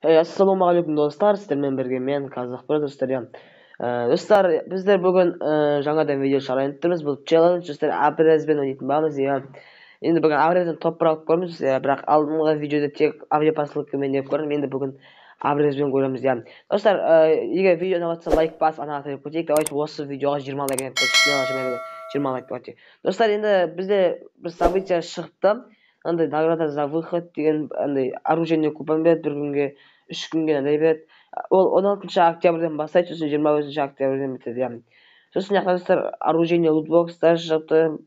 Ассалаумағалейкум достар, сіздермен бірге мен Қазақпро достар. Достар, біздер бүгін жаңадан видео шығарайын тұрмыз. Бұл челлендж достар, абрезбен ойнайтын боламыз. Енді бүгін абрезбен топпар алып көреміз, бірақ алдыңғы видеода тек авиапосылкамен деп көрдім. Енді бүгін абрезбен көреміз. Достар, егер видео ұнап жатса лайк басып, ана атырып кетейік. Давайте осы видеоға 20 лайк етіп, 20 лайк қойдық. Достар, енді бізде бір событие шықты. Андай награда за выход деген андай оружие купон береді бір күнге, 3 күнге андай береді. Ол 16 октябрьден бастайды, сосын 28 октябрьден бітеді. Сосын достар, оружие лутбокстар шықты,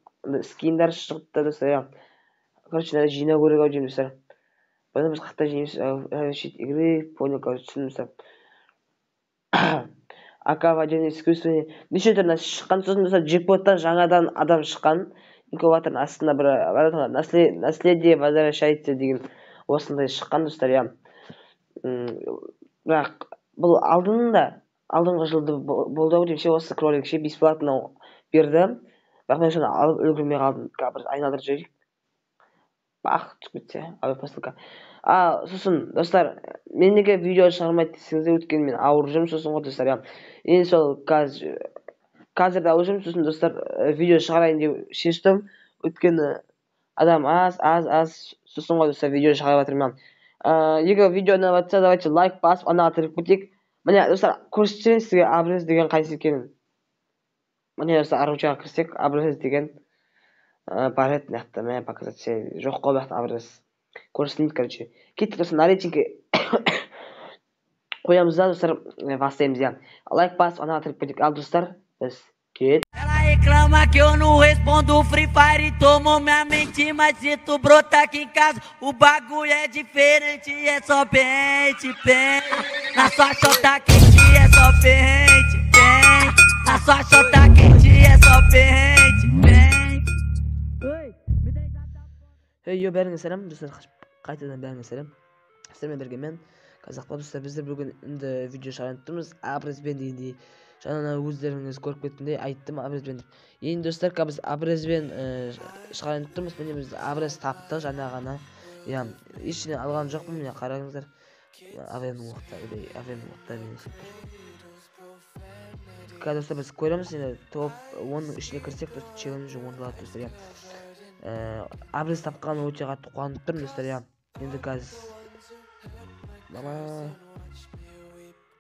скиндар шықты достар. Короче, жинау керек ау деймін достар. Бұны біз қақта жейміз, решить игры, понял, короче, түсіндім. АК-1 искусственный неше түрлі шыққан, сосын достар джекпоттан жаңадан адам шыққан. Инкубатордың астында бір наследие возвращается деген осындай шыққан достар. Бірақ бұл алдыңғы жылды болды ау деймін, осы кролик бесплатно берді. Бірақ мен соны алып үлгермей қалдым. Қазір айналдырып жіберейік. Бақ түсіп кетсе, авиапосылка. Сосын достар, мен неге видео шығармайды десеңіздер, өйткені мен ауырып жүрмін сосын ғой достар. Енді сол қазірде ауырып жүрмін, сосын достар видео шығарайын деп шештім. Өйткені адам аз, сосын ғой достар видео шығарып жатырмын. Егер видео ұнап жатса, давайте лайк басып, ана атырып кетейік. Міне достар, көрсетейін сізге абрез деген қайсы екенін. Міне достар, оружиеға кірсек, абрез деген бар еді мықты, мен показать жоқ қой мықты абрез. Көрсетейін, короче. Кеттік достар, на рейтинге қоямыз да достар, бастаймыз. Лайк басып, ана атырып кетейік. Ал достар, біз кет. Ela reclama que eu não respondo Free Fire e tomou minha mente, mas se tu brotar aqui em casa, o bagulho é diferente, é só pente, na sua chota quente é só pente, na sua chota quente é só pente, бәріңе сәлем достар, қайтадан бәріңе сәлем. Сіздермен бірге мен Қазақпро достар, біздер бүгін енді видео шығарайын тұрмыз. Абрезбен дегендей жаңа өздеріңіз көріп кеттіңдей айттым абрезбен. Енді достар, біз абрезбен шығарайын тұрмыз. Міне біз абрез таптық жаңа ғана. Ештеңе алған жоқпын, міне қараңыздар. Авианың оқтары қазір достар, біз көреміз. Енді топ 10-ның ішіне кірсек, достар, челленджі орындалады достар. Абрез тапқан өте қатты қуанып тұрмын достар. Енді қазір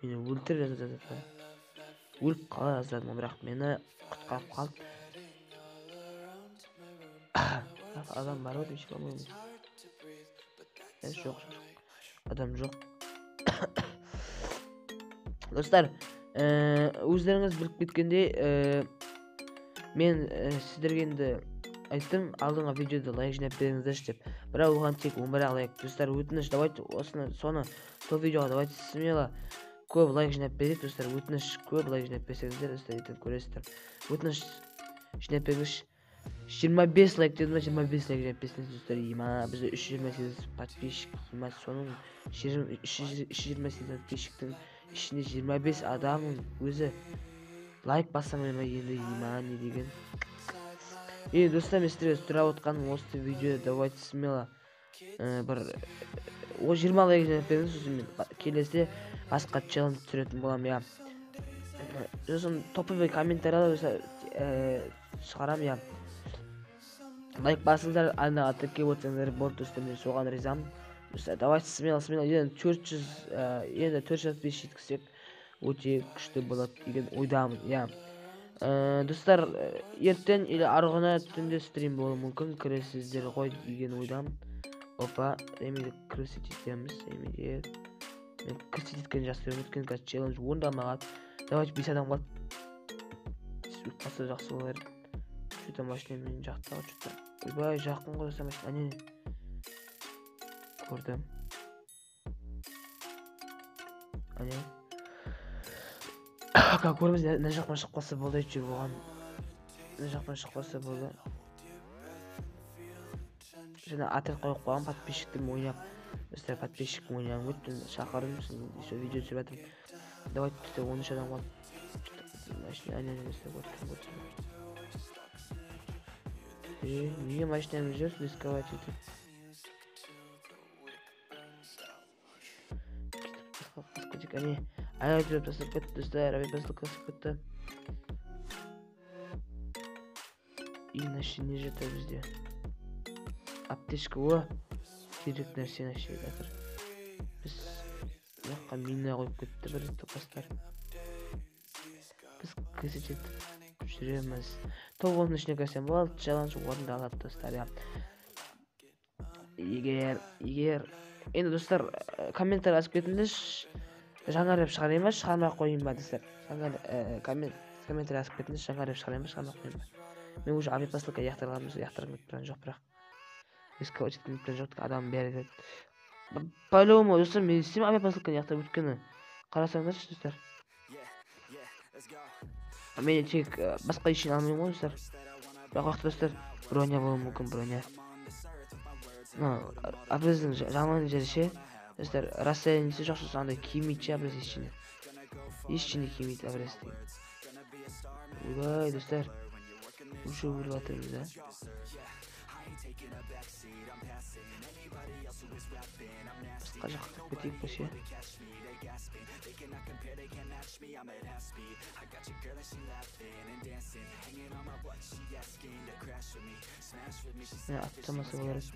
мені өлтіріп жатыр. Өліп қала жаздадым, бірақ мені құтқарып қалды. Адам бар ау дейші қалмаймыз. Жоқ, адам жоқ. Достар, өздеріңіз біліп кеткендей, мен сіздерге енді айттым, алдыңғы видеода лайк жинап беріңіздерші деп. Бірақ оған тек 11 лайк. Достар, өтініш, давайте соны сол видеоға давайте смело көп лайк жинап берейік достар. Өтініш, көп лайк жинап берсеңіздер, достар, ертең көресіздер. Өтініш жинап беріңізші. 25 лайк дедім, 25 лайк жинап берсеңіздер достар. Бізде 328 подписчик, соның 328 подписчиктің ішінде 25 адамның өзі лайк бассам енді не деген. Достар, мен сіздерге сұрап отқаным осы видео, давайте смело бір 20 лайк жинап беріңіз, сосын мен келесі басқа челлендж түсіретін болам. Сосын топовый комментариялар шығарам. Лайк басыңыздар, ана атырып өтсеңіздер болды достар, мен соған ризамын. Давайте смело, енді 400 подписчик жеткізсек өте күшті болады деген ойдамын. Достар, ертең или арғына түнде стрим болуы мүмкін, кіресіздер ғой деген ойдамын. Опа, емеде кірсет етеміз, мен кірсет еткен жастырым өткен қазір челлендж орындамаған. Давайте 5 адам қалды. Сіз өтпаса жақсы болар. Что-то машина мен жақтағы, что-то. Ойбай, жақын ғой достар машина. Көрдім. Көріміз, не жақпан шықпасы болды әйтші болған. Не жақпан шықпасы болды. Жаңа атырып қойып қойған подписчиктім ойнап. Достар, подписчиктім ойнап өттім. Шақырдым, видео түсіріп жатырмын. Давайте түсті 13 адам қалды. Машина, неге машинаны жүрсің, рисковать етіп. Kani ayol tasdik etdi dostlar, abepaslik etdi. И наши жетті бізде. Аптечка о, керек нәрсені ашып жатыр. Біз жаққа мина қойып кетті бір топастар. Біз кісі жүреміз. Тоғының ішіне кірсем болды, жаланшы орынды алады достар. Егер енді достар комментар жазып кетіңдер, жаңа рэп шығарайын ба, шығармай қойайын ба достар. Комментар жазып кетіңдер, жаңа рэп шығарайын ба, шығармай қойайын ба. Мен уже абепаслыққа яқтырғанмыз, яқтырғым кеткен жоқ бірақ. Ескі өтетін кеткен жоқ, адам бәрі. По-любому достар, мен істеймін абепаслыққа яқтырып өткені. Қарасаңдаршы достар. Мен тек басқа ешін алмайым ғой достар. Бірақ уақыт достар, броня болуы мүмкін, броня. Абрездің жаман жері ше, достар, рассаянесі жоқ сосын андай кимейді ше абрез ешіне. Ешіне кимейді абрез деген. Ойбай достар. Уже өліп жатырмыз, да? Басқа жаққа кетейік па ше? Мен аттамаса болар еді.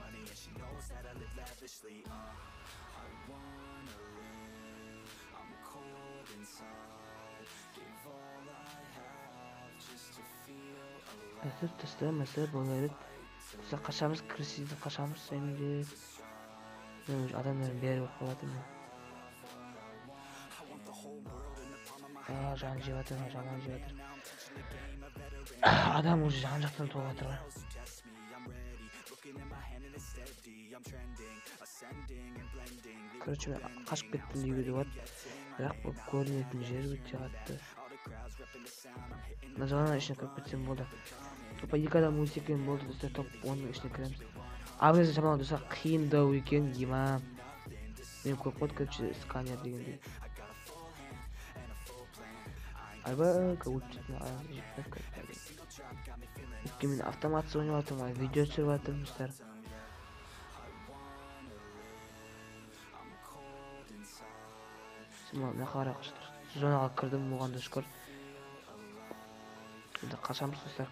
Әйтіп достар, мәселе болар еді. Біз қашамыз, кірісейді қашамыз, сәймелеп. Мен уже адамдардың бәрі болып қалады мен. Жан жеп жатыр, жаман жеп жатыр. Адам уже жан жақтан толып жатыр ғой. Короче, мен қашып кеттім деуге де болады. Бірақ бұл көрінетін жер өте қатты. Нажалана ішіне кіріп кетсем болды. Топа 2 адам өлсе екен болды достар, топ 10-ның ішіне кіреміз. Абрезді жаман достар, қиындау екен, ема. Мен көп қойды, короче, сканер дегенде. Айбай, көптетін ағазы жіппен көптеді. Өткен мен автоматсыз ойнап жатырмын, видео түсіріп жатырмын достар. Мен қарай қыштыр. Зонаға кірдім, оған да шүкір. Енді қашамыз достар.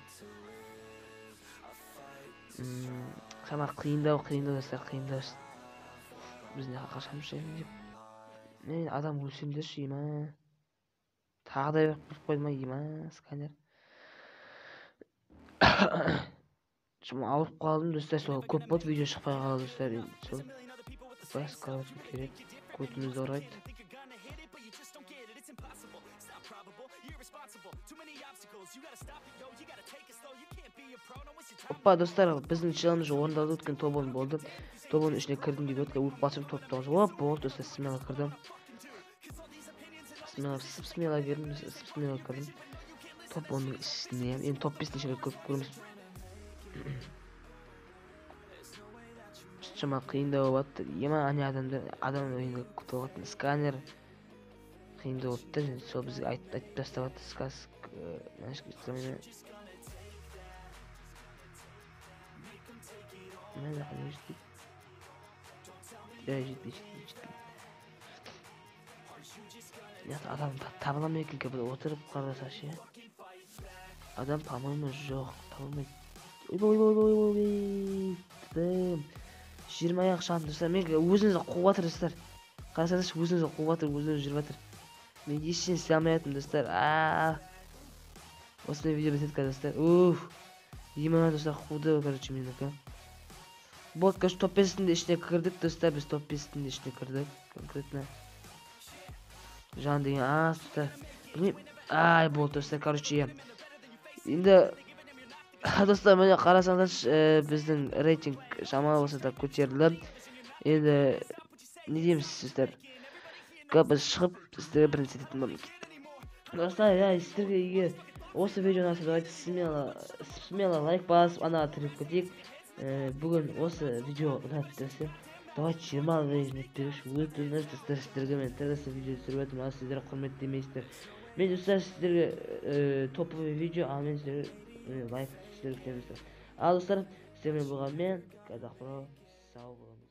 Сама қиындау достар, қиындау. Біз не қашамыз және деп. Мен адам өлсемдерші, ема. Тағдай бұрып қойдым, ема, сканер. Шым ауырып қалдым достар, сол көп болды, видео шықпай қалды достар. Сол бас қалатын керек, көтімізді орайды. Опа достар, біздің челлендж орындалды, өткен тобон болды. Тобон ішіне кірдім дейді, өткен өтіп басым топты олжы. Оп, болды достар, смело кірдім. Смело кірдім. Топ 10-ның ішіне, енді топ 5-дің ішіне көреміз. Шыма қиындау баттыр. Ема ане адам ойынға толғатын сканер қиындау баттыр. Сол бізге айтып тастабатты сказ. Мәшкі істемейді. Мен жақын жетпейді. Жетпейді. Адам табылам екенке бұл отырып қараса ше. Адам по-моему жоқ, табылмайды. Ойбой. 20 аяқ шам достар. Мен өзіңізді қуып жатыр достар. Қарасаңызшы, өзіңізді қуып жатыр, өзіңіз жүріп жатыр. Мен ештеңе істей алмайтын достар. Осындай видео бітеді достар. Ема достар қуды, короче, менікі. Вот, короче, топ 5-дің ішіне кірдік достар. Біз топ 5-дің ішіне кірдік. Конкретно. Жан деген, достар. Білмейм. Болды достар, короче. Енді достар, міне қарасаңыздар, біздің рейтинг шамалы болса да көтеріліп. Енді не дейміз сіздер? Біз шығып, сіздерге бірінші ететін болмын. Достар, сіздерге егер осы видеоны давайте смело лайк басып, ана тіріп кетейік. Бүгін осы видео ұнады десе, давайте 20 лайк беріңізші. Өтіңіз достар, сіздерге мен тәресі видео түсіріп едім, ал сіздер құрметтемейсіздер. Мен достар сіздерге топовый видео, ал мен сіздерге лайк сіздерге күтемін достар. Ал достар, сіздермен болған мен, Қазақ Про, сау болыңыз.